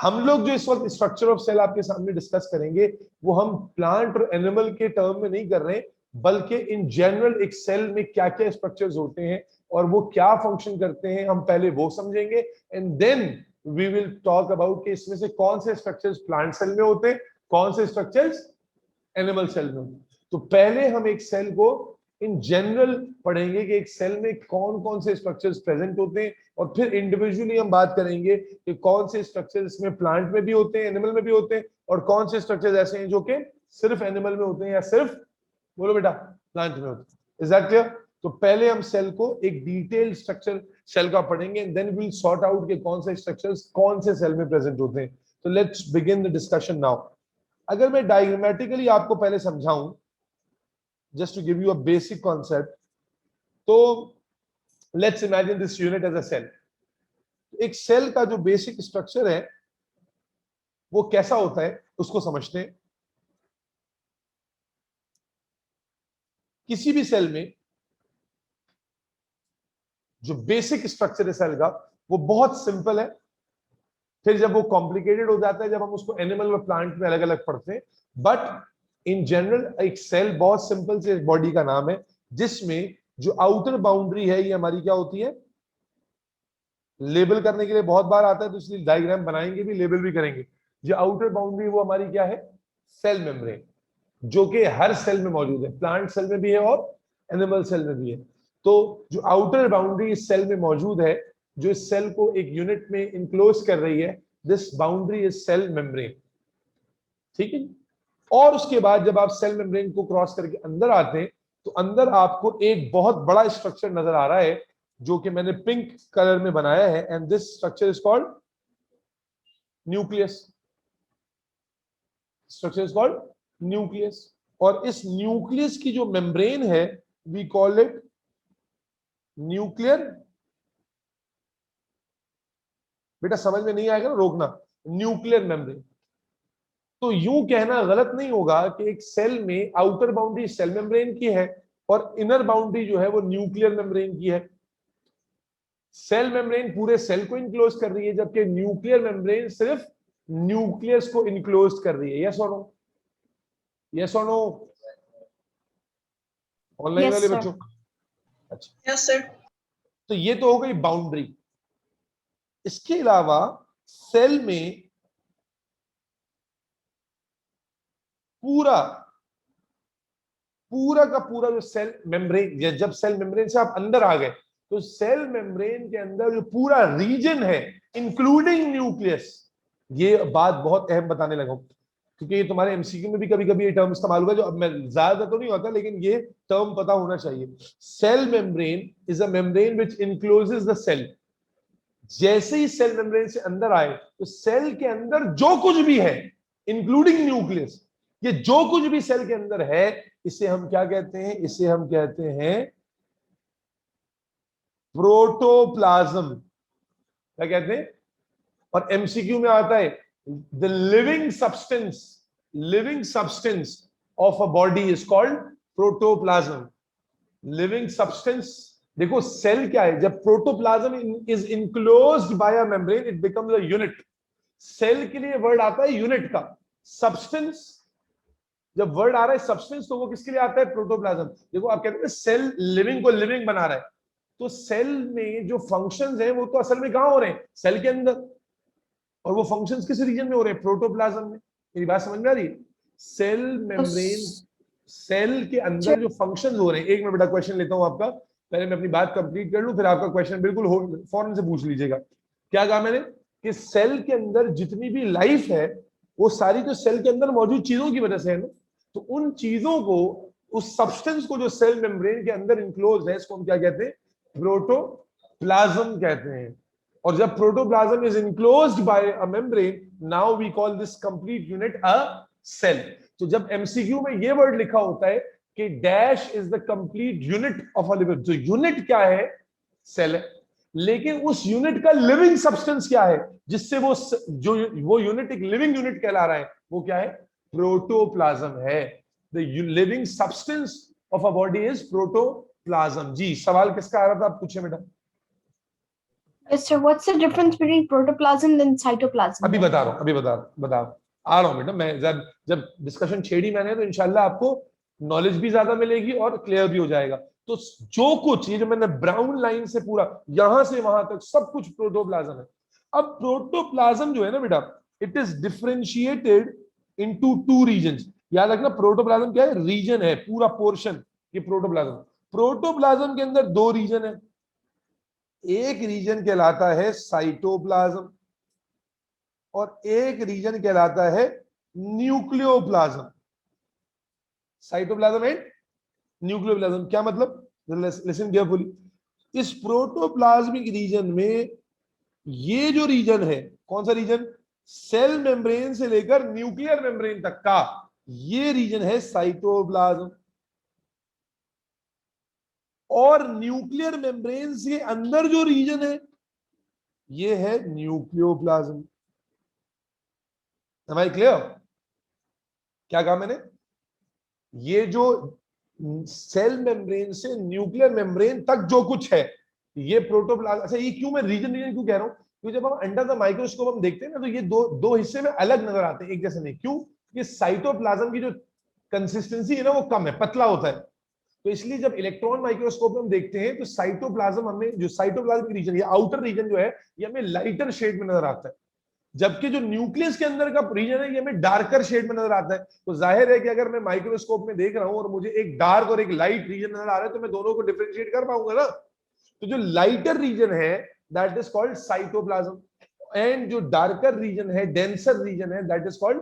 हम लोग जो इस वक्त स्ट्रक्चर ऑफ सेल आपके सामने डिस्कस करेंगे वो हम प्लांट और एनिमल के टर्म में नहीं कर रहे, बल्कि इन जनरल एक सेल में क्या क्या स्ट्रक्चर्स होते हैं और वो क्या फंक्शन करते हैं, हम पहले वो समझेंगे and then we will talk about कि इसमें से कौन से स्ट्रक्चर्स प्लांट सेल में होते हैं, कौन से स्ट्रक्चर्स एनिमल सेल में। तो पहले हम एक सेल को इन जनरल पढ़ेंगे कि एक सेल में कौन कौन से स्ट्रक्चर्स प्रेजेंट होते हैं, और फिर इंडिविजुअली हम बात करेंगे कि कौन से स्ट्रक्चर्स इसमें प्लांट में भी होते हैं, एनिमल में भी होते हैं, और कौन से स्ट्रक्चर्स ऐसे हैं जो कि सिर्फ एनिमल में होते हैं या सिर्फ, बोलो बेटा, प्लांट में होते हैं। Is that clear? तो पहले हम सेल को एक डिटेल स्ट्रक्चर सेल का पढ़ेंगे, then we will sort out के कौन से स्ट्रक्चर्स कौन से सेल में प्रेजेंट होते हैं। तो let's begin the discussion now. अगर मैं डायग्रामेटिकली आपको पहले समझाऊं, just to give you a basic concept, तो let's imagine this unit as a cell। एक सेल का जो बेसिक स्ट्रक्चर है वो कैसा होता है उसको समझते हैं। किसी भी सेल में जो बेसिक स्ट्रक्चर है सेल का वो बहुत सिंपल है, फिर जब वो कॉम्प्लिकेटेड हो जाता है जब हम उसको एनिमल और प्लांट में अलग अलग पढ़ते हैं, बट इन जनरल एक सेल बहुत सिंपल से बॉडी का नाम है जिसमें जो आउटर बाउंड्री है ये हमारी क्या होती है, लेबल करने के लिए बहुत बार आता है तो इसलिए डायग्राम बनाएंगे भी, लेबल भी करेंगे। जो आउटर बाउंड्री वो हमारी क्या है, सेल मेम्ब्रेन, जो कि हर सेल में मौजूद है, प्लांट सेल में भी है और एनिमल सेल में भी है। तो जो आउटर बाउंड्री इस सेल में मौजूद है, जो इस सेल को एक यूनिट में इनक्लोज कर रही है, this boundary is cell membrane. ठीक है। और उसके बाद जब आप सेल मेम्ब्रेन को क्रॉस करके अंदर आते हैं तो अंदर आपको एक बहुत बड़ा स्ट्रक्चर नजर आ रहा है जो कि मैंने पिंक कलर में बनाया है, and this structure is called nucleus. Structure is called nucleus. और इस न्यूक्लियस की जो मेम्ब्रेन है वी कॉल इट न्यूक्लियर। बेटा समझ में नहीं आएगा ना, रोकना। Nuclear membrane. तो यूं कहना गलत नहीं होगा कि एक सेल में आउटर बाउंड्री सेल मेम्ब्रेन की है और इनर बाउंड्री जो है वो न्यूक्लियर मेम्ब्रेन की है। सेल मेम्ब्रेन पूरे सेल को इनक्लोज कर रही है, जबकि न्यूक्लियर मेम्ब्रेन सिर्फ न्यूक्लियस को इनक्लोज कर रही है। यस और नो? यस और नो ऑनलाइन वाले बच्चों? अच्छा, यस सर। तो ये तो हो गई बाउंड्री। इसके अलावा सेल में पूरा पूरा का पूरा जो सेल मेम्ब्रेन, जब सेल मेम्ब्रेन से आप अंदर आ गए तो सेल मेम्ब्रेन के अंदर जो पूरा रीजन है इंक्लूडिंग न्यूक्लियस, ये बात बहुत अहम बताने लगा हूं क्योंकि ये तुम्हारे एमसीक्यू में भी कभी कभी ये टर्म इस्तेमाल होगा, जो अब मैं ज्यादा तो नहीं होता लेकिन ये टर्म पता होना चाहिए। Cell membrane is a membrane which encloses the cell. जैसे ही सेल मेम्ब्रेन से अंदर आए तो सेल के अंदर जो कुछ भी है इंक्लूडिंग न्यूक्लियस, ये जो कुछ भी सेल के अंदर है, इसे हम क्या कहते हैं? इसे हम कहते हैं प्रोटोप्लाज्म। क्या कहते हैं? और एमसीक्यू में आता है the living substance of a body is called protoplasm. Living substance, देखो सेल क्या है, जब protoplasm is enclosed by a membrane it becomes a unit. Cell के लिए वर्ड आता है यूनिट का। सब्सटेंस, जब वर्ड आ रहा है सब्सटेंस तो वो किसके लिए आता है? प्रोटोप्लाज्म। देखो आप कहते हैं सेल लिविंग को लिविंग बना रहा है, तो सेल में जो फंक्शंस हैं वो तो असल में कहां हो रहे हैं? सेल के अंदर। और वो फंक्शंस किस रीजन में हो रहे हैं? प्रोटोप्लाज्म में। मेरी बात समझ में आ रही है? सेल मेम्ब्रेन, सेल के अंदर जो फंक्शंस हो रहे हैं, एक मिनट बेटा क्वेश्चन लेता हूं आपका, पहले मैं अपनी बात कंप्लीट कर लूं फिर आपका क्वेश्चन बिल्कुल फौरन से पूछ लीजिएगा। क्या कहा मैंने? कि सेल के अंदर जितनी भी लाइफ है वो सारी तो सेल के अंदर मौजूद चीजों की वजह से है ना। तो उन चीजों को, उस सब्सटेंस को जो सेल मेम्ब्रेन के अंदर इंक्लोज है, इसको हम क्या कहते हैं? प्रोटोप्लाज्म कहते हैं। और जब protoplasm is enclosed by a membrane, now we call this complete unit a cell. तो जब एमसीक्यू में ये वर्ड लिखा होता है कि dash is the complete unit of a living, तो यूनिट क्या है? सेल है। लेकिन उस यूनिट का लिविंग सब्सटेंस क्या है जिससे वो यूनिट एक लिविंग यूनिट कहला रहा है? वो क्या है? प्रोटोप्लाज्म है। The living substance of a body is protoplasm. जी, सवाल किसका आ रहा था? आप पूछे बेटा। Yes, sir. What's the difference between protoplasm and cytoplasm? अभी बता रहा हूँ, अभी बता आ रहा हूँ बेटा। मैं जब जब डिस्कशन छेड़ी मैंने तो इंशाल्लाह आपको नॉलेज भी ज्यादा मिलेगी और क्लियर भी हो जाएगा। तो जो कुछ ये जो मैंने ब्राउन लाइन से पूरा यहां से वहां तक सब कुछ प्रोटोप्लाज्म है। अब प्रोटोप्लाज्म जो है ना बेटा, it is differentiated into two reasons. याद रखना प्रोटोप्लाज्म क्या है, रीजन है, पूरा पोर्शन ये प्रोटोप्लाज्म। प्रोटोप्लाज्म के अंदर दो रीजन है, एक रीजन कहलाता है साइटोप्लाज्म और एक रीजन कहलाता है न्यूक्लियोप्लाज्म। साइटोप्लाज्म एंड न्यूक्लियोप्लाज्म क्या मतलब, लिसन केयरफुली। इस प्रोटोप्लाज्मिक रीजन में ये जो रीजन है, कौन सा रीजन, सेल मेम्ब्रेन से लेकर न्यूक्लियर मेम्ब्रेन तक का ये रीजन है साइटोप्लाज्म। और न्यूक्लियर मेम्ब्रेन के अंदर जो रीजन है ये है न्यूक्लियोप्लाज्म। Am I clear? क्या कहा मैंने, ये जो सेल मेम्ब्रेन से न्यूक्लियर मेम्ब्रेन तक जो कुछ है ये प्रोटोप्लाज्म। अच्छा ये क्यों मैं रीजन रीजन क्यों कह रहा हूं, क्योंकि जब हम अंडर द माइक्रोस्कोप हम देखते हैं ना तो ये दो दो हिस्से में अलग नजर आते हैं, एक जैसे नहीं। क्यों, ये साइटोप्लाज्म की जो कंसिस्टेंसी है ना वो कम है, पतला होता है। तो इसलिए जब इलेक्ट्रॉन माइक्रोस्कोप में हम देखते हैं तो साइटोप्लाज्म हमें, जो साइटोप्लाज्मिक रीजन ये आउटर रीजन जो है ये हमें लाइटर शेड में नजर आता है, जबकि जो न्यूक्लियस के अंदर का रीजन है ये हमें डार्कर शेड में नजर आता है। तो जाहिर है कि अगर मैं माइक्रोस्कोप में देख रहा हूं और मुझे एक डार्क और एक लाइट रीजन नजर आ रहा है तो मैं दोनों को डिफरेंशिएट कर पाऊंगा ना। तो जो लाइटर रीजन है that is called cytoplasm, and जो डार्कर रीजन है, डेंसर रीजन है, दैट इज कॉल्ड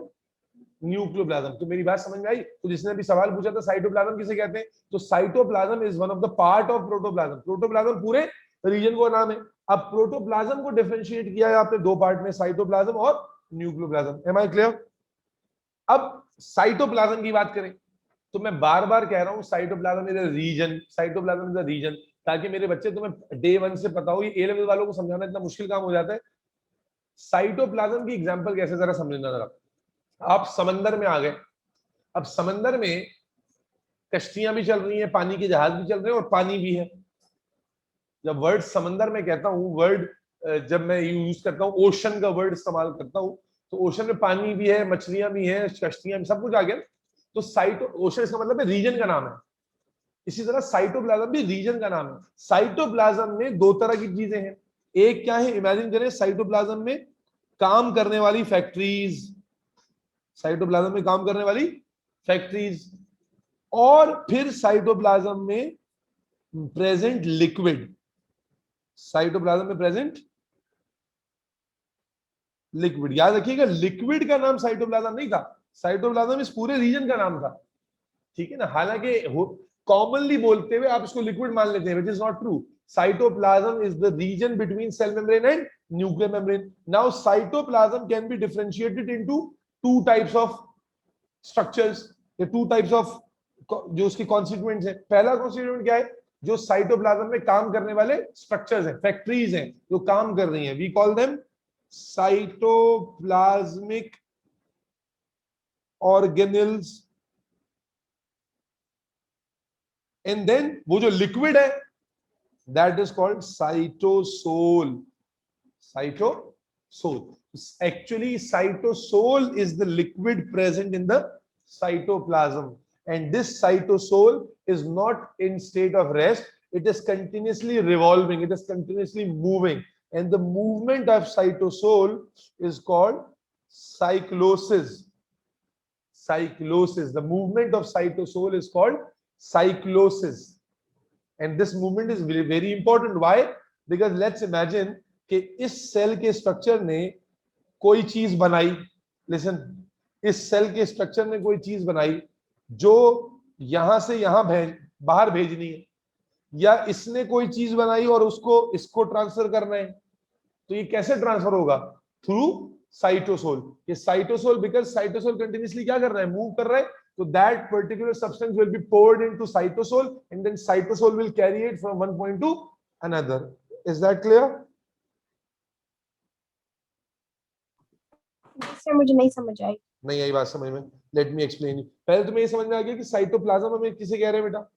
न्यूक्लियोप्लाज्म। तो मेरी बात समझ में आई। तो जिसने भी सवाल पूछा था साइटोप्लाज्म किसे कहते हैं, तो cytoplasm is one of the part of protoplasm. Protoplasm पूरे रीजन को नाम है। अब प्रोटोप्लाज्म को डिफरेंशिएट किया है आपने दो पार्ट में, साइटोप्लाज्म और न्यूक्लियोप्लाज्म। Am I clear? अब साइटोप्लाज्म की बात करें तो मैं बार बार कह रहा हूं cytoplasm is a region, cytoplasm is a region, ताकि मेरे बच्चे तुम्हें डे वन से पता हो। ये ए लेवल वालों को समझाना इतना मुश्किल काम हो जाता है। साइटोप्लाज्म की एग्जांपल कैसे, जरा समझना जरा। आप समंदर में आ गए, अब समंदर में कश्तियां भी चल रही हैं, पानी के जहाज भी चल रहे हैं और पानी भी है। जब वर्ड समंदर में कहता हूं, वर्ड जब मैं यूज करता हूं, ओशन का वर्ड इस्तेमाल करता हूं, तो ओशन में पानी भी है, मछलियां भी हैं, कश्तियां भी, सब कुछ आ गया। तो साइटो, ओशन इसका मतलब है रीजन का नाम है। इसी तरह साइटोप्लाज्म भी रीजन का नाम है। साइटोप्लाज्म में दो तरह की चीजें हैं। एक क्या है, इमेजिन करें साइटोप्लाज्म में काम करने वाली फैक्ट्रीज, साइटोप्लाज्म में काम करने वाली फैक्ट्रीज, और फिर साइटोप्लाज्म में प्रेजेंट लिक्विड, साइटोप्लाज्म में प्रेजेंट लिक्विड। याद रखिएगा लिक्विड का नाम साइटोप्लाज्म नहीं था, साइटोप्लाज्म इस पूरे रीजन का नाम था, ठीक है ना। हालांकि कॉमनली बोलते हुए आप इसको लिक्विड मान लेते हैं, which is not true. Cytoplasm is the region between cell membrane and nuclear membrane. Now cytoplasm can be differentiated into two types of structures, या टू टाइप्स ऑफ जो उसके कॉन्स्टिट्यूएंट्स हैं। पहला कॉन्स्टिट्यूएंट क्या है, जो साइटोप्लाज्म में काम करने वाले स्ट्रक्चर्स हैं, फैक्ट्रीज हैं जो काम कर रही हैं, we call them cytoplasmic organelles. And then वो जो लिक्विड है that is called cytosol. Cytosol, actually cytosol is the liquid present in the cytoplasm, and this cytosol is not in state of rest, it is continuously revolving, it is continuously moving, and the movement of cytosol is called cyclosis. Cyclosis, the movement of cytosol is called cyclosis, and this movement is very, very important. Why? Because let's imagine कि इस cell के structure ने कोई चीज बनाई, listen, इस cell के structure ने कोई चीज बनाई जो यहां से यहां बाहर भेजनी है, या इसने कोई चीज बनाई और उसको इसको ट्रांसफर करना है, तो ये कैसे ट्रांसफर होगा, थ्रू साइटोसोल। ये साइटोसोल, बिकॉज साइटोसोल कंटिन्यूसली क्या कर रहा है, मूव कर रहा है, तो that particular substance will be poured into cytosol and then cytosol will carry it from one point to another. Is that clear? Sir मुझे नहीं समझ आई। नहीं आई बात समझ में, लेट मी एक्सप्लेन यू। पहले तुम्हें ये समझ में आ गया कि साइटोप्लाज्म में किसे कह रहे हैं बेटा,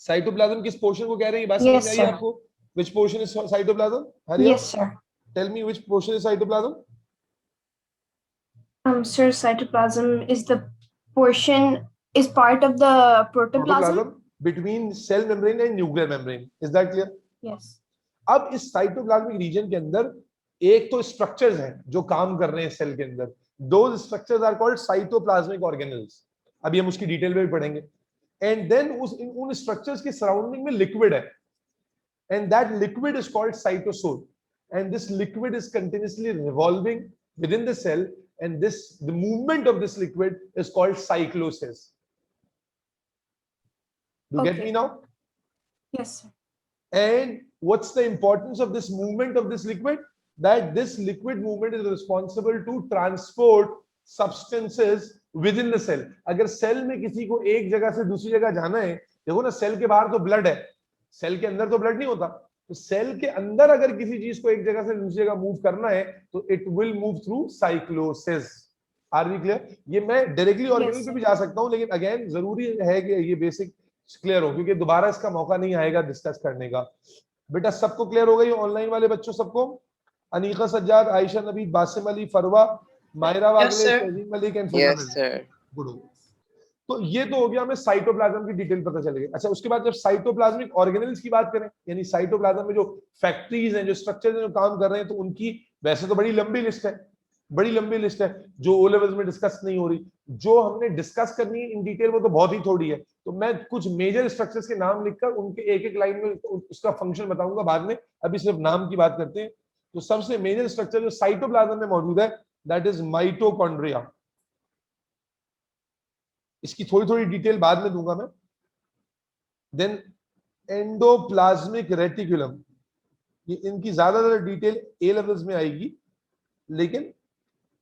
साइटोप्लाज्म किस पोर्शन को कह रहे हैं, ये बात समझ में आई आपको? Which portion is cytoplasm? Hurry Yes, up. sir. Tell me which portion is cytoplasm? Sir, cytoplasm is the portion is part of the protoplasm. Protoplasm between cell membrane and nuclear membrane. Is that clear? Yes. अब इस cytoplasmic reason के अंदर एक तो structures हैं जो काम कर रहे हैं सेल के अंदर. Those structures are called cytoplasmic organelles. अभी हम उसकी डिटेल में भी पढ़ेंगे. And then उन स्ट्रक्चर्स के सराउंडिंग में लिक्विड है, and that liquid is called cytosol, and this liquid is continuously revolving within the cell, and the movement of this liquid is called cyclosis. You get me now? Yes, sir. And what's the importance of this movement of this liquid? That this liquid movement is responsible to transport substances within the cell. अगर cell में किसी को एक जगह से दूसरी जगह जाना है, देखो ना, सेल के बाहर तो ब्लड है, सेल के अंदर तो ब्लड नहीं होता, तो सेल के अंदर अगर किसी चीज को एक जगह से दूसरी जगह मूव करना है तो it will move through cyclosis. Are we clear? ये मैं डायरेक्टली ऑर्गेनल पे भी जा सकता हूं, लेकिन अगेन जरूरी है कि ये बेसिक क्लियर हो, क्योंकि दोबारा इसका मौका नहीं आएगा डिस्कस करने का. बेटा सबको क्लियर हो गई? ऑनलाइन वाले बच्चों सबको? Anika Sajjad, Ayesha Nabi, Basim Ali, Farwa, Myra Wagle, Tazeem Malik and good. तो ये तो हो गया, हमें साइटोप्लाज्म की डिटेल पता चल गई. अच्छा, उसके बाद जब साइटोप्लाज्मिक ऑर्गेनेल्स की बात करें, यानी साइटोप्लाज्म में जो फैक्ट्रीज हैं, जो स्ट्रक्चर्स हैं, जो काम कर रहे हैं, तो उनकी वैसे तो बड़ी लंबी लिस्ट है, बड़ी लंबी लिस्ट है जो ओ लेवल्स में डिस्कस नहीं हो रही. जो हमने डिस्कस करनी है इन डिटेल वो तो बहुत ही थोड़ी है. तो मैं कुछ मेजर स्ट्रक्चर्स के नाम लिखकर उनके एक एक लाइन में उसका फंक्शन बताऊंगा बाद में, अभी सिर्फ नाम की बात करते हैं. तो सबसे मेजर स्ट्रक्चर जो साइटोप्लाज्म में मौजूद है, दैट इज माइटोकॉन्ड्रिया. इसकी थोड़ी थोड़ी डिटेल बाद में दूंगा मैं. देन एंडोप्लाज्मिक रेटिकुलम, ये इनकी ज्यादातर डिटेल ए लेवल्स में आएगी, लेकिन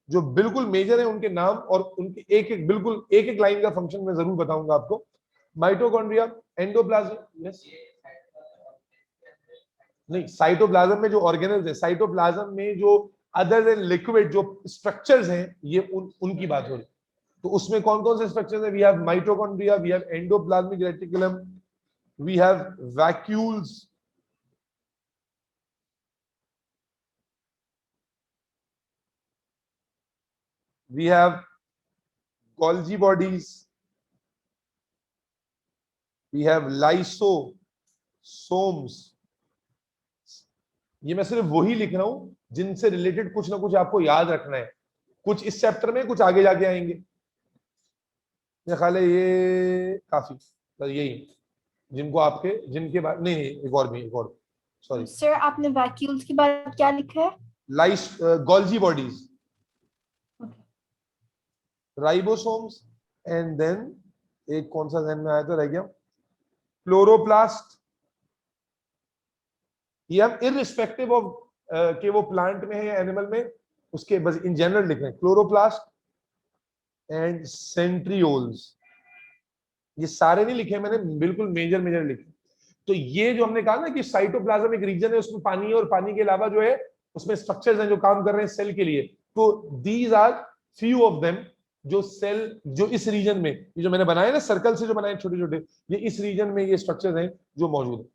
जो बिल्कुल मेजर है उनके नाम और उनके एक एक बिल्कुल एक एक लाइन का फंक्शन मैं जरूर बताऊंगा आपको. माइटोकॉन्ड्रिया, एंडोप्लाज्म, यस नहीं, साइटोप्लाज्म में जो ऑर्गेनल्स है, साइटोप्लाज्म में जो अदर देन लिक्विड जो स्ट्रक्चर्स हैं, ये उनकी बात हो रही. तो उसमें कौन कौन से स्ट्रक्चर्स हैं? We have mitochondria, we have endoplasmic reticulum, we have vacuoles, we have Golgi bodies, we have lysosomes. ये मैं सिर्फ वही लिख रहा हूं जिनसे रिलेटेड कुछ ना कुछ आपको याद रखना है. कुछ इस चैप्टर में, कुछ आगे जाके आएंगे. मेरा ख्याल है ये काफी, तो यही जिनको आपके जिनके बाद नहीं, एक और सॉरी सर, आपने वैक्यूल्स की बात क्या लिखा है? Golgi bodies, ribosomes, and then एक कौन सा ध्यान में आया था, रह गया, क्लोरोप्लास्ट. ये हम इररिस्पेक्टिव ऑफ कि वो प्लांट में है या एनिमल में, उसके बस इन जनरल लिख रहे हैं. क्लोरोप्लास्ट एंड सेंट्रियोल्स, ये सारे नहीं लिखे मैंने, बिल्कुल मेजर मेजर लिखे. तो ये जो हमने कहा ना कि साइटोप्लाज्म एक रीजन है, उसमें पानी है, और पानी के अलावा जो है उसमें स्ट्रक्चर्स हैं जो काम कर रहे हैं सेल के लिए. तो these are few of them जो सेल, जो इस रीजन में, ये जो मैंने बनाया ना सर्कल से जो बनाए छोटे छोटे, ये इस रीजन में ये स्ट्रक्चर्स हैं जो मौजूद है.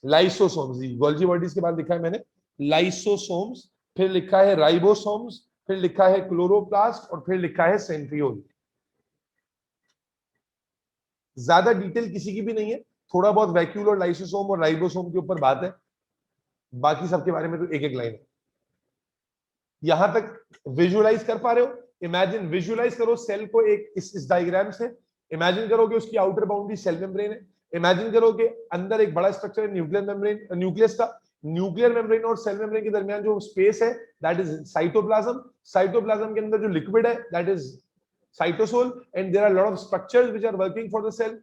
लाइसोसोम्स, गोल्जी बॉडीज के बाद लिखा है मैंने लाइसोसोम्स, फिर लिखा है राइबोसोम्स, फिर लिखा है क्लोरोप्लास्ट, और फिर लिखा है सेंट्रियोल. ज्यादा डिटेल किसी की भी नहीं है, थोड़ा बहुत वैक्यूल और लाइसोसोम और राइबोसोम के ऊपर बात है, बाकी सबके बारे में तो एक एक लाइन है. यहां तक विजुअलाइज कर पा रहे हो? इमेजिन, विजुअलाइज करो सेल को एक इस डायग्राम से. इमेजिन करो कि उसकी आउटर बाउंड्री सेल मेम्ब्रेन है. इमेजिन करो कि अंदर एक बड़ा स्ट्रक्चर है न्यूक्लियर मेम्ब्रेन, न्यूक्लियस का. न्यूक्लियर मेम्ब्रेन और सेल मेम्ब्रेन के दरमियान जो स्पेस है, दैट इज साइटोप्लाज्म. साइटोप्लाज्म के अंदर जो लिक्विड है, that is cytosol, and there are a lot of structures which are working for the cell,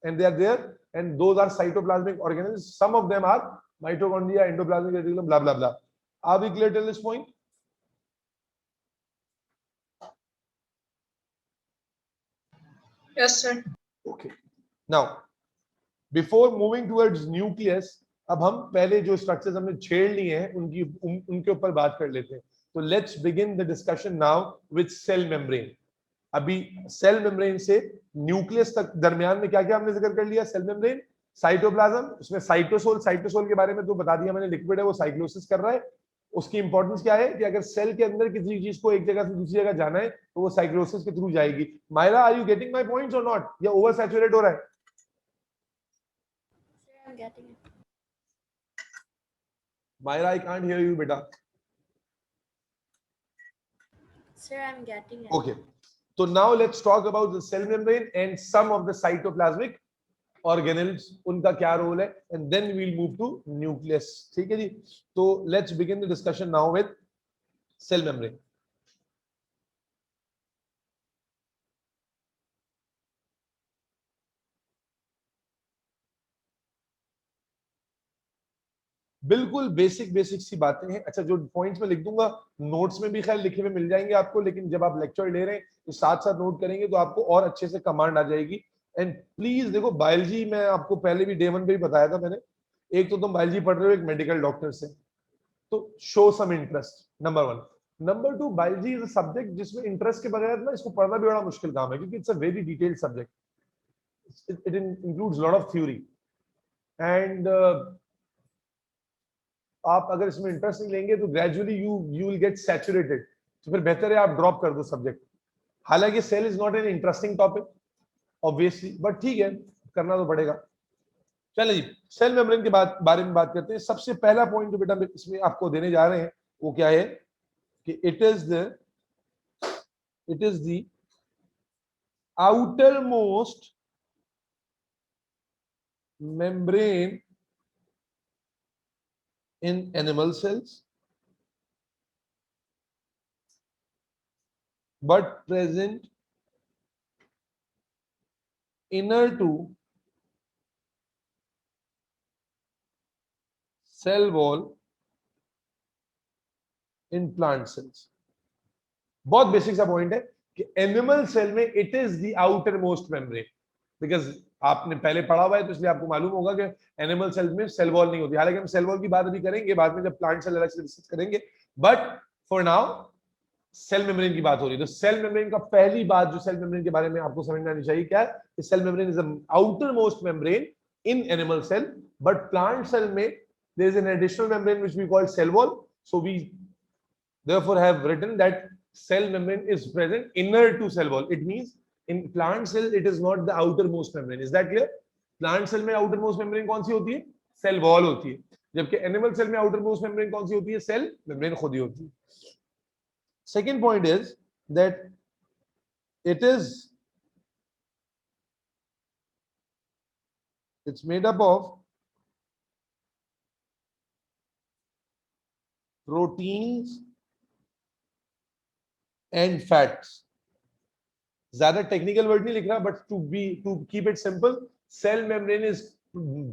and they are there, and those are cytoplasmic organelles. Some of them are mitochondria, endoplasmic reticulum, blah blah blah. Are we clear till this point? Yes, sir. Okay. Now, before moving towards nucleus, अब हम पहले जो structures हमने छेड़ लिए हैं उनके ऊपर बात कर लेते हैं. तो let's begin the discussion now with cell membrane. अभी सेल मेम्ब्रेन से न्यूक्लियस तक दरमियान में क्या क्या हमने जिक्र कर लिया? सेल मेम्ब्रेन, साइटोप्लाज्म, उसमें साइटोसोल के बारे में तो बता दिया मैंने, लिक्विड है वो साइक्लोसिस कर रहा है। उसकी इंपॉर्टेंस क्या है कि अगर सेल के अंदर किसी चीज को एक जगह से दूसरी जगह जाना है तो वो साइक्लोसिस के थ्रू जाएगी। Myra, are you getting my points और नॉट, या ओवर सैचुरेट हो रहा है? I'm getting it. Myra, I can't hear you बेटा। Sir, I'm getting it. Okay, so now let's talk about the cell membrane and some of the cytoplasmic organelles, उनका क्या role है, and then we'll move to nucleus। ठीक है जी, तो let's begin the discussion now with cell membrane। बिल्कुल basic सी बातें हैं। अच्छा, जो पॉइंट्स में लिख दूंगा नोट्स में भी खैर लिखे हुए मिल जाएंगे आपको, लेकिन जब आप लेक्चर ले रहे हैं तो साथ साथ नोट करेंगे तो आपको और अच्छे से कमांड आ जाएगी। एंड प्लीज देखो, बायोलॉजी मैं आपको पहले भी डे 1 पे भी बताया था मैंने, एक तो तुम बायोलॉजी पढ़ रहे हो एक मेडिकल डॉक्टर से, तो show some interest, number 1। Number 2, biology is a subject जिसमें इंटरेस्ट के बगैर ना इसको पढ़ना भी बड़ा मुश्किल काम है, क्योंकि it's a very detailed subject, it includes lot of theory. And आप अगर इसमें इंटरेस्ट नहीं लेंगे तो gradually you will get saturated, तो फिर बेहतर है आप ड्रॉप कर दो सब्जेक्ट। हालांकि cell is not an interesting topic obviously, but ठीक है, करना तो पड़ेगा। चलिए जी, सेल मेम्ब्रेन के बारे में बात करते हैं। सबसे पहला पॉइंट जो बेटा इसमें आपको देने जा रहे हैं वो क्या है कि it is the outer most membrane in animal cells but present inner to cell wall in plant cells। बहुत बेसिक सा पॉइंट है कि एनिमल सेल में it is the outer most membrane, because आपने पहले पढ़ा हुआ है तो इसलिए आपको मालूम होगा कि एनिमल सेल में सेल वॉल नहीं होती। हालांकि हम सेल वॉल की बात अभी करेंगे बाद में, जब प्लांट सेल अलग से डिस्कस करेंगे, but for now cell membrane की बात हो रही है। तो सेल मेम्ब्रेन का पहली बात जो सेल मेम्ब्रेन के बारे में आपको समझ में आनी चाहिए क्या है, cell membrane is the outer most membrane in animal cell, but plant cell में there is an additional membrane which we call cell wall. So we therefore have written that cell membrane is present inner to cell wall। It means in plant cell it is not the outermost membrane। Is that clear? Plant cell में outermost membrane कौन सी होती है? Cell wall होती है, जबकि animal cell में outermost membrane कौन सी होती है? Cell membrane खुद ही होती है। Second point is that it's made up of proteins and fats। ज्यादा टेक्निकल वर्ड नहीं लिख रहा, but to keep it simple, cell membrane is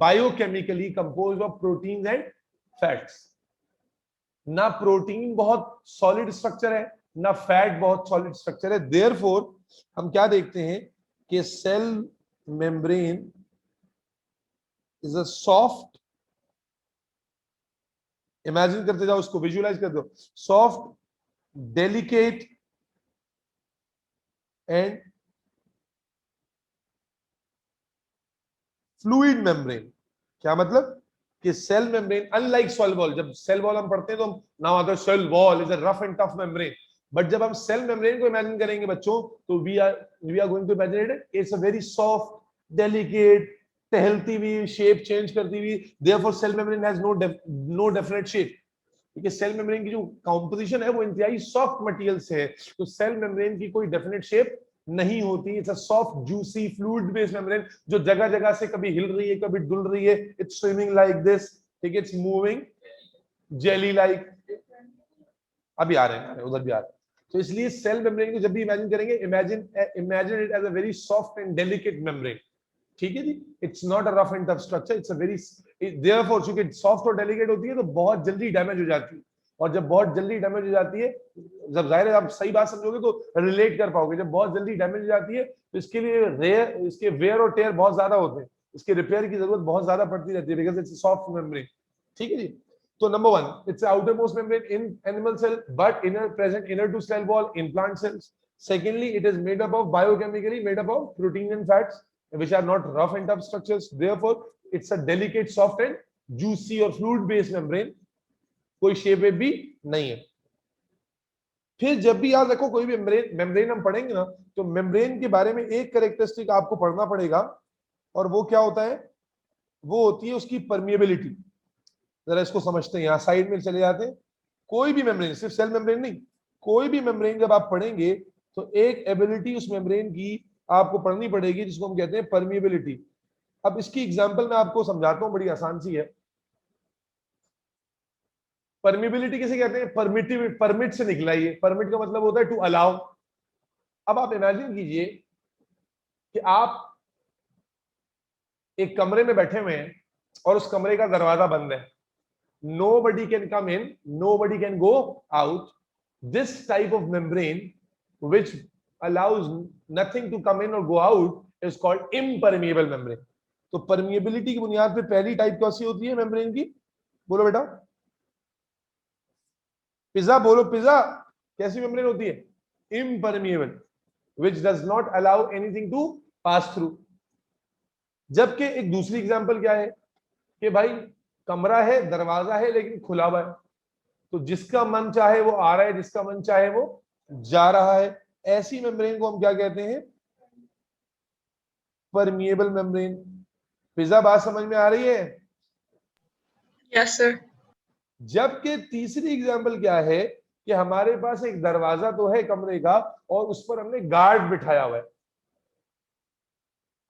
biochemically composed of proteins and fats. ना प्रोटीन बहुत सॉलिड स्ट्रक्चर है, ना फैट बहुत solid structure है। देयरफॉर हम क्या देखते हैं कि cell membrane is a soft, imagine करते जाओ, उसको विजुअलाइज कर दो, soft delicate and fluid membrane. क्या मतलब कि cell membrane unlike cell wall, जब सेल वॉल हम पढ़ते हैं तो हम नाउ अगर cell wall is a rough and tough membrane, but जब हम सेल मेम्ब्रेन को इमेजिन करेंगे बच्चों तो we are going to imagine it, it's a very soft delicate, टहलती हुई, शेप चेंज करती हुई। Therefore cell membrane has no definite shape, क्योंकि सेल मेम्ब्रेन की जो कॉम्पोजिशन है वो इंतहाई सॉफ्ट मटेरियल से है, तो सेल मेम्ब्रेन की कोई डेफिनेट शेप नहीं होती। It's a soft juicy fluid based membrane जो जगह जगह से कभी हिल रही है कभी डुल रही है। इट्स स्विमिंग लाइक दिस, ठीक है, इट्स मूविंग जेली लाइक। अभी आ रहे हैं, उधर भी आ रहे हैं। तो इसलिए सेल मेम्ब्रेन को जब भी इमेजिन करेंगे, imagine it as a very soft and delicate membrane, ठीक है जी। It's not a rough and tough structure, it's a very, therefore चूंकि सॉफ्ट और डेलिकेट होती है तो बहुत जल्दी डैमेज हो जाती है, और जब बहुत जल्दी डैमेज हो जाती है, जब जाहिर है आप सही बात समझोगे तो रिलेट कर पाओगे, जब बहुत जल्दी डैमेज हो जाती है तो इसके लिए इसके वेयर और टेयर बहुत ज्यादा होते हैं, इसके रिपेयर की जरूरत बहुत ज्यादा पड़ती रहती है, बिकॉज इट्स सॉफ्ट मेम्ब्रेन, ठीक है जी। तो number 1, it's outer most membrane in animal cell but inner present inner to cell wall in plant cells. Secondly, it is made up of biochemically made up of proteins and fats which are not rough and tough structures. Therefore, it's a delicate soft and juicy और fluid based membrane, कोई shape वेप भी नहीं है। फिर जब भी याद रखो कोई भी मेम्ब्रेन हम पढ़ेंगे ना, तो मेम्ब्रेन के बारे में एक कैरेक्टरिस्टिक आपको पढ़ना पड़ेगा, और वो क्या होता है, वो होती है उसकी परमिएबिलिटी। जरा इसको समझते हैं, यहाँ साइड में चले जाते हैं। कोई भी मेम्ब्रेन, सिर्फ सेल मेम्ब्रेन नहीं, कोई भी मेम्ब्रेन जब आप पढ़ेंगे तो एक एबिलिटी उस मेम्ब्रेन की आपको पढ़नी पड़ेगी जिसको हम कहते हैं परमिएबिलिटी। अब इसकी एग्जांपल मैं आपको समझाता हूं, बड़ी आसान सी है। परमिएबिलिटी किसे कहते हैं? परमिटिव, परमिट से निकला ये। परमिट का मतलब होता है टू अलाउ। अब आप इमेजिन कीजिए कि आप एक कमरे में बैठे हुए हैं और उस कमरे का दरवाजा बंद है। Nobody can come in, nobody can go out. This type of membrane which allows nothing to come in or go out is called impermeable membrane. तो परमिएबिलिटी की बुनियाद पे पहली टाइप कौन सी होती है मेम्ब्रेन की? बोलो बेटा, पिज्जा बोलो, पिज्जा कैसी मेम्ब्रेन होती है? Impermeable, which does not allow anything to pass through. जबकि एक दूसरी एग्जांपल क्या है कि भाई कमरा है, दरवाजा है, लेकिन खुला हुआ है, तो जिसका मन चाहे वो आ रहा है, जिसका मन चाहे वो जा रहा है। ऐसी मेम्ब्रेन को हम क्या कहते हैं? Permeable membrane. पिज्जा बात समझ में आ रही है? Yes sir. जबकि तीसरी एग्जांपल क्या है कि हमारे पास एक दरवाजा तो है कमरे का, और उस पर हमने गार्ड बिठाया हुआ है।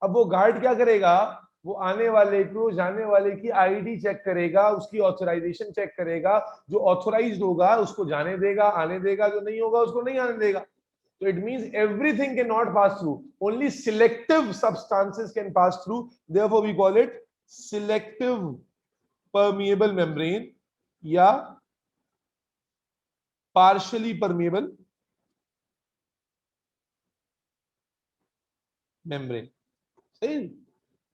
अब वो गार्ड क्या करेगा? वो आने वाले को, जाने वाले की आईडी चेक करेगा, उसकी ऑथराइजेशन चेक करेगा। जो ऑथराइज्ड होगा उसको जाने देगा, आने देगा, जो नहीं होगा उसको नहीं आने देगा। So it means everything cannot pass through. Only selective substances can pass through. Therefore, we call it selective permeable membrane या partially permeable membrane. सही?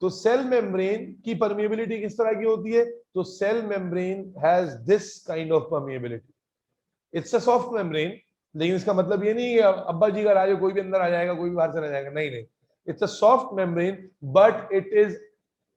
तो सेल मेम्ब्रेन की परमिएबिलिटी किस तरह की होती है? तो cell membrane has this kind of permeability. It's a soft membrane, लेकिन इसका मतलब ये नहीं है अब्बा जी का राज कोई भी अंदर आ जाएगा, कोई भी बाहर चला जाएगा। नहीं नहीं, it's a soft membrane, but it is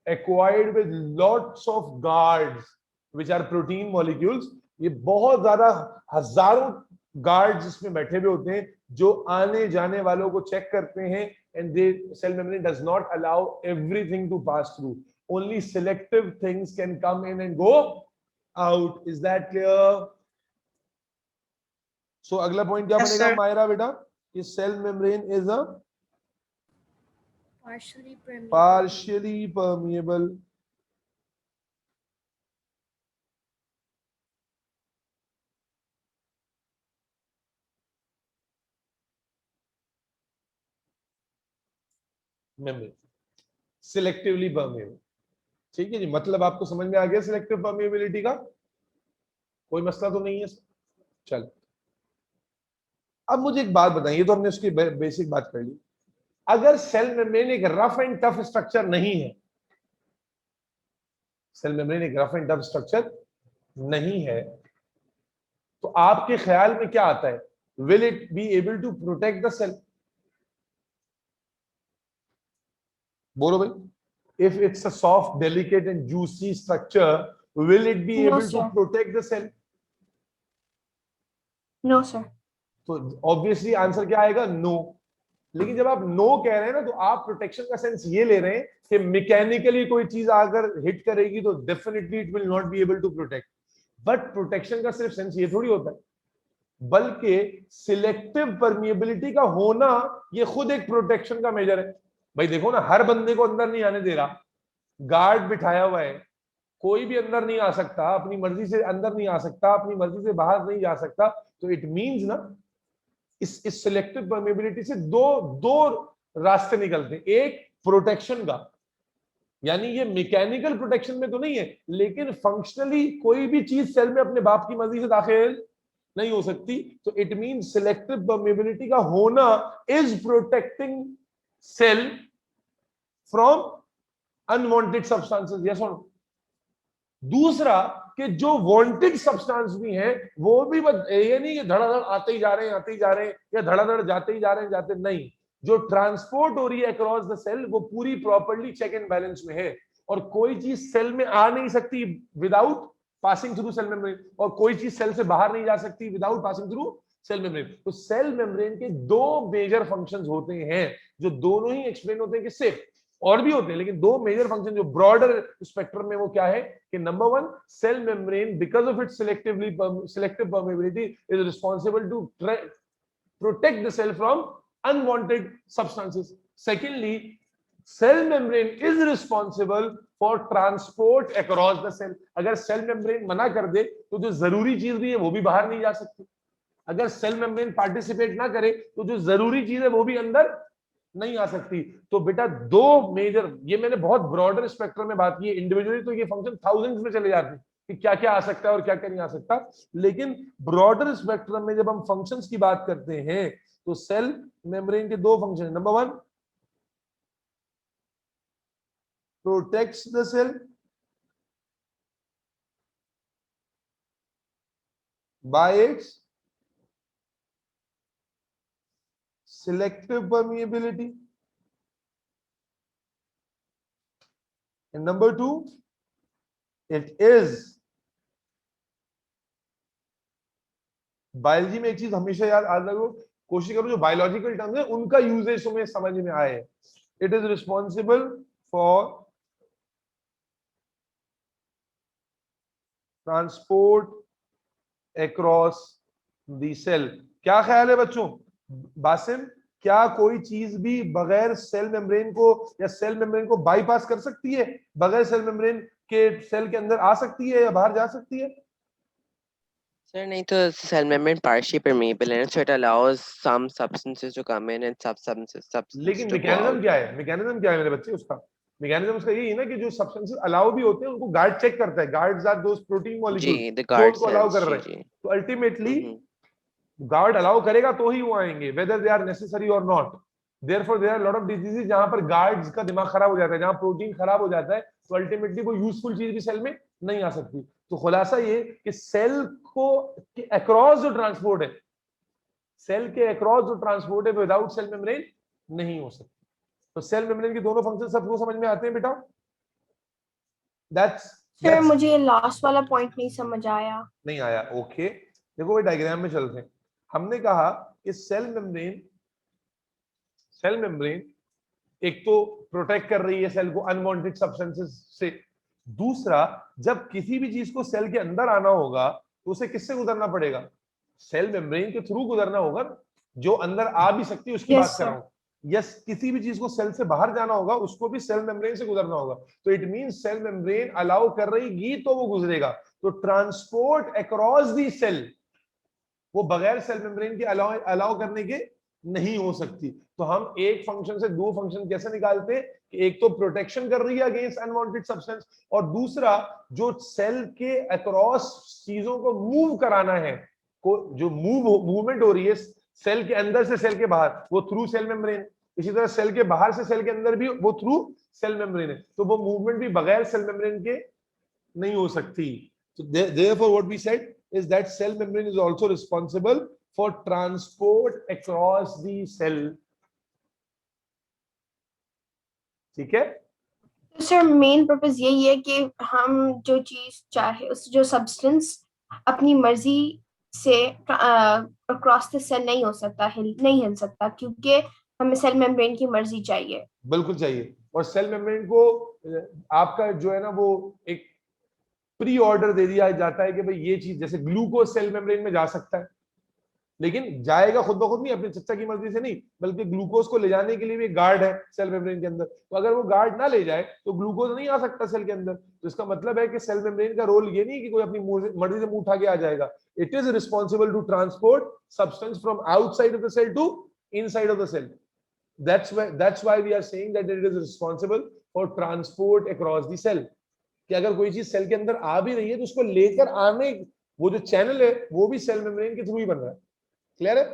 acquired with lots of guards which are protein molecules. ये बहुत ज्यादा हजारों गार्ड्स इसमें बैठे हुए होते हैं जो आने जाने वालों को चेक करते हैं, and the cell membrane does not allow everything to pass through. Only selective things can come in and go out. Is that clear? So अगला पॉइंट क्या बनेगा मायरा बेटा? कि cell membrane is a partially permeable membrane, selectively permeable. ठीक है जी, मतलब आपको समझ में आ गया सिलेक्टिव परमेबिलिटी का? कोई मसला तो नहीं है? चलो अब मुझे एक बात बताइए, तो हमने उसकी बेसिक बात कर ली। अगर सेल मेम्ब्रेन एक रफ एंड टफ स्ट्रक्चर नहीं है, सेल मेम्ब्रेन एक रफ एंड टफ स्ट्रक्चर नहीं है, तो आपके ख्याल में क्या आता है? Will it be able to protect the cell? बोलो भाई, if it's a soft, delicate and juicy structure, will it be No, able sir. to protect the cell? No, sir. तो ऑब्वियसली आंसर क्या आएगा? नो। लेकिन जब आप no कह रहे हैं ना, तो आप प्रोटेक्शन का सेंस ये ले रहे हैं कि मैकेनिकली कोई चीज अगर हिट करेगी तो definitely it will not be able to protect. But protection का सिर्फ सेंस ये थोड़ी होता है, बल्कि सिलेक्टिव परमिएबिलिटी का होना ये खुद एक प्रोटेक्शन का मेजर है। भाई देखो ना, हर बंदे को अंदर नहीं आने दे रहा, गार्ड बिठाया हुआ है, कोई भी अंदर नहीं आ सकता, अपनी मर्जी से अंदर नहीं आ सकता, अपनी मर्जी से बाहर नहीं जा सकता। तो इट मींस ना, इस सिलेक्टिव परमिएबिलिटी से दो रास्ते निकलते हैं। एक प्रोटेक्शन का, यानी ये मैकेनिकल प्रोटेक्शन में तो नहीं है, लेकिन फंक्शनली कोई भी चीज सेल में अपने बाप की मर्जी से दाखिल नहीं हो सकती। तो इट मींस सिलेक्टिव परमिएबिलिटी का होना is protecting cell from unwanted substances. Yes और नो? दूसरा कि जो वांटेड सब्सटेंस भी हैं वो भी ये नहीं कि धड़ाधड़ आते ही जा रहे हैं, आते ही जा रहे हैं, या धड़ाधड़ जाते ही जा रहे हैं, जाते नहीं। जो ट्रांसपोर्ट हो रही है अक्रॉस द सेल वो पूरी प्रॉपर्ली चेक एंड बैलेंस में है। और कोई चीज सेल में आ नहीं सकती without passing through cell membrane, और कोई चीज सेल से बाहर नहीं जा सकती without passing through cell membrane. तो सेल मेम्ब्रेन के दो मेजर फंक्शंस होते हैं जो दोनों ही एक्सप्लेन होते हैं किससे, और भी होते हैं, लेकिन दो मेजर फंक्शन जो ब्रॉडर स्पेक्ट्रम में वो क्या है कि number one, cell membrane because of its selective permeability is responsible to protect the cell from unwanted substances. Secondly, cell membrane is responsible for transport across the cell. अगर cell membrane मना कर दे तो जो जरूरी चीज भी है वो भी बाहर नहीं जा सकती, अगर सेल मेम्ब्रेन पार्टिसिपेट ना करे तो जो जरूरी चीज है वो भी अंदर नहीं आ सकती। तो बेटा दो मेजर, ये मैंने बहुत ब्रॉडर स्पेक्ट्रम में बात की है, इंडिविजुअली तो ये फंक्शन थाउजेंड्स में चले जाते हैं कि क्या क्या आ सकता है और क्या क्या नहीं आ सकता, लेकिन ब्रॉडर स्पेक्ट्रम में जब हम फंक्शंस की बात करते हैं तो सेल मेम्ब्रेन के दो function, number one protects the cell by its selective permeability, and number two, it is, biology में एक चीज हमेशा याद रखो, कोशिश करो जो बायोलॉजिकल टर्म्स है उनका यूजेज तुम्हें समझ में आए। It is responsible for transport across the cell. क्या ख्याल है बच्चों? बासिम, क्या कोई चीज भी बगैर सेल मेम्ब्रेन को या सेल मेम्ब्रेन को बाईपास कर सकती है, बगैर सेल मेम्ब्रेन के सेल के अंदर आ सकती है या बाहर जा सकती है? सर नहीं तो cell membrane partially permeable है, so it allows some substances to come in and substances लेकिन to go मैकेनिज्म out. क्या है? मैकेनिज्म क्या है मेरे बच्चे? उसका मैकेनिज्म उसका यही है ना कि जो सब्सटेंसेस अलाउ भी होते हैं उनको गार्ड चेक करता है। Guards are those protein molecules जी, the guard उनको अलाउ cells, कर रहे जी, हैं। जी। तो अल्टीमेटली हम्म। गार्ड अलाउ करेगा तो ही वो आएंगे, वेदर दे आर नेसेसरी और not. Therefore there are lot of diseases जहां पर गार्ड्स का दिमाग खराब हो जाता है, जहां प्रोटीन खराब हो जाता है, तो अल्टीमेटली वो यूजफुल चीज भी सेल में नहीं आ सकती। तो खुलासा ये कि सेल को अक्रॉस जो ट्रांसपोर्ट है, सेल के अक्रॉस जो ट्रांसपोर्ट है विदाउट सेल मेम्ब्रेन नहीं हो सकती। तो सेल मेम्ब्रेन के दोनों फंक्शन सबको समझ में आते हैं बेटा? सर मुझे ये लास्ट वाला पॉइंट नहीं समझ आया। नहीं आया? ओके, देखो वो डायग्राम में चलते हैं। हमने कहा कि सेल मेम्ब्रेन एक तो प्रोटेक्ट कर रही है सेल को अनवांटेड सब्सटेंसेस से, दूसरा जब किसी भी चीज को सेल के अंदर आना होगा तो उसे किससे गुजरना पड़ेगा? सेल मेम्ब्रेन के थ्रू गुजरना होगा। जो अंदर आ भी सकती है उसकी बात कर रहा हूं। यस, किसी भी चीज को सेल से बाहर जाना होगा उसको भी सेल मेम्ब्रेन से गुजरना होगा। तो it means cell membrane allow कर रही तो वो गुजरेगा। तो ट्रांसपोर्ट अक्रॉस दी सेल वो बगैर सेल मेम्ब्रेन के अलाउ करने के नहीं हो सकती। तो हम एक फंक्शन से दो फंक्शन कैसे निकालते हैं कि एक तो प्रोटेक्शन कर रही है अगेंस्ट अनवांटेड सब्सटेंस, और दूसरा जो सेल के अक्रॉस चीजों को मूव कराना है, जो मूवमेंट हो रही है सेल के अंदर से सेल के बाहर, वो थ्रू सेल मेम्ब्रेन। इसी तरह सेल के बाहर से सेल के अंदर भी वो थ्रू सेल मेम्ब्रेन है। तो वो मूवमेंट भी बगैर सेल मेम्ब्रेन के नहीं हो सकती। So therefore what we said is that cell membrane is also responsible for transport across the cell. ठीक है? तो सर मेन पर्पस यही है कि हम जो चीज चाहे उस जो सब्सटेंस अपनी मर्जी से अक्रॉस द सेल नहीं हो सकता, नहीं हिल सकता, क्योंकि हमें सेल मेम्ब्रेन की मर्जी चाहिए। बिल्कुल चाहिए। और सेल मेम्ब्रेन को आपका जो है ना वो एक प्री ऑर्डर दे दिया जाता है कि भाई ये चीज, जैसे ग्लूकोज सेल मेम्ब्रेन में जा सकता है, लेकिन जाएगा खुद ब खुद नहीं, अपने चच्चा की मर्जी से नहीं, बल्कि ग्लूकोज को ले जाने के लिए भी गार्ड है सेल मेम्ब्रेन के अंदर। तो अगर वो गार्ड ना ले जाए तो ग्लूकोज नहीं आ सकता सेल के अंदर। तो इसका मतलब है कि सेल मेम्ब्रेन का रोल ये नहीं कि कोई अपनी मर्जी से मुंह उठा के आ जाएगा। It is responsible to transport substance from outside of the cell to inside of the cell. That's why we are saying that it is responsible for transport across the cell. कि अगर कोई चीज सेल के अंदर आ भी रही है तो उसको लेकर आने वो जो चैनल है वो भी सेल मेम्ब्रेन के थ्रू ही बन रहा है। क्लियर है?